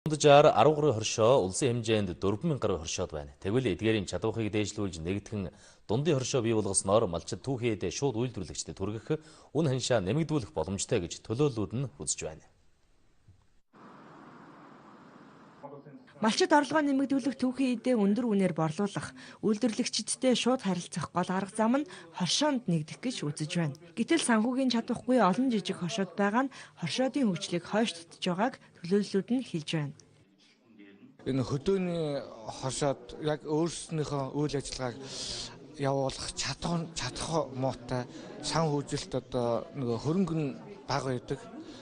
Дундажаар 13 хоршоо улсын хэмжээнд 4,000 гаруй хоршоод байна. Тэгвэл эдгээрийн чадварыг дээшлүүлж нэгтгэн дундын хоршоо бий болгосноор малчид түүхийд шууд үйлдвэрлэгчдэд хүргэх үн ханшаа нэмэгдүүлэх боломжтой гэж төлөөллүүд нь үзэж байна. Малчид орлогоо нэмэгдүүлэх түүхийн идээ өндөр үнээр борлуулах, үйлдвэрлэгчдтэй шууд харилцах гол арга зам нь хоршоонд нэгдэх гэж үзэж байна. Гэтэл санхүүгийн чадваргүй олон жижиг хоршоод байгаа нь хоршоодын хөгжлийг хойш татж байгааг төлөөллүүд нь хэлж байна. Энэ хөдөөний хоршоод яг өөрснийхөө үйл ажиллагааг явуулах чадах муутай сан хөгжилт нөгөө хөрөнгө нь бага байдаг.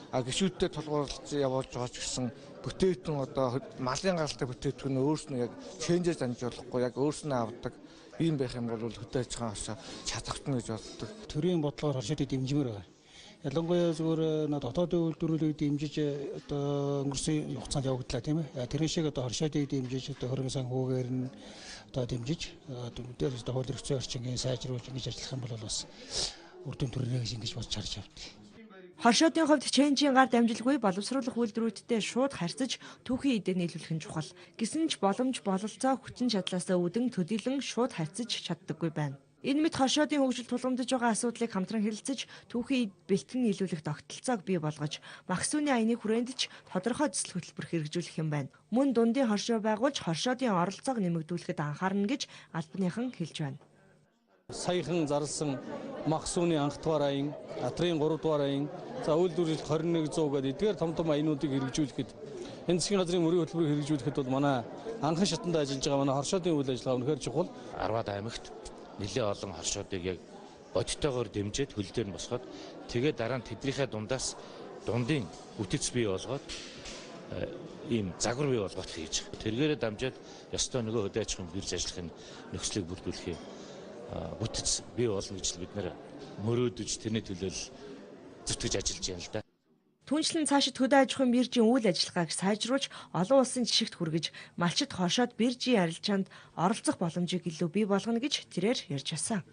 Гишүүдтэй тулгуурлаж явуулж байгаа ч гэсэн бүтээгдэхүүн малын гаралтай бүтээгдэхүүн өөрснөө яг ченжээр дамжуулахгүй яг өөрснөө авдаг. Ийм байх юм бол хөдөө аж ахуйн хоршоо чадахтна гэж боддог. Төрийн бодлогоор хоршоодыг дэмжмээр байгаа. Ялангуяа зүгээр дотоодын үйлдвэрлэлийг дэмжиж өнгөрсөн хугацаанд явагдлаа тийм ээ. Тэр шиг хоршоодыг дэмжиж хөрөнгө санхүүгээр нь дэмжиж дээр хууль эрх зүйн орчингийн сайжруулж ингэж ажиллах юм бол бас үр дүн төрнө гэж ингэж бодож харж авдаг. Хоршоодын хувьд ченжийн гар дамжилгүй боловсруулах үйлдвэрүүдтэй шууд харьцаж түүхийн идээ нийлүүлэх нь чухал. Гэсэн ч боломж бололцоо хүчин чадлаасаа үүдэн төдийлөн шууд харьцаж чаддаггүй байна. Энэ мэт хоршоодын хөгжил тулгамдж байгаа асуудлыг хамтран хэлэлцэж түүхийн бэлтгэн нийлүүлэх тогтолцоог бий болгож магс үүний аяны хүрээнд ч тодорхой төсөл хөтөлбөр хэрэгжүүлэх юм байна. Мөн дундын хоршоо байгуулж хоршоодын оролцоог нэмэгдүүлэхэд анхаарна гэж албаныхан хэлж байна. Саяхан зарласан магс үүний анх дугаар аян, атрын 3 дугаар аян, за үйлдвэрлэлт 2100 гэдэг эдгээр том аянуудыг хэрэгжүүлэхэд энэ засгийн газрын мөрийн хөтөлбөрийг хэрэгжүүлэхэд бол манай анхан шатанд ажиллаж байгаа манай хоршоодын үйл ажиллагаа үнэхээр чухал. Арваад аймагт нэлээд олон хоршоодыг яг бодитойгоор дэмжиж хөл дээр нь босгоод тэгээд дараа нь тэднийхээ дундаас дундын үтц бий болгоод ийм загвар бий болгоод хийж. Тэргээрээ дамжаад ёстой нөгөө хөдөө аж ахуйн бирж ажиллахын нөхцөлийг бүрдүүлэх бүтэц бий болно гэж бид нэр мөрөөдөж тэрний төлөөл зүтгэж ажиллаж байна л да. Түүнчлэн цаашид хөдөө аж ахуйн биржийн үйл ажиллагааг сайжруулж олон улсын жишигт хүргэж малчид хоршоод биржийн арилжаанд оролцох боломжийг илүү бий болгоно гэж тэрээр ярьж байсан.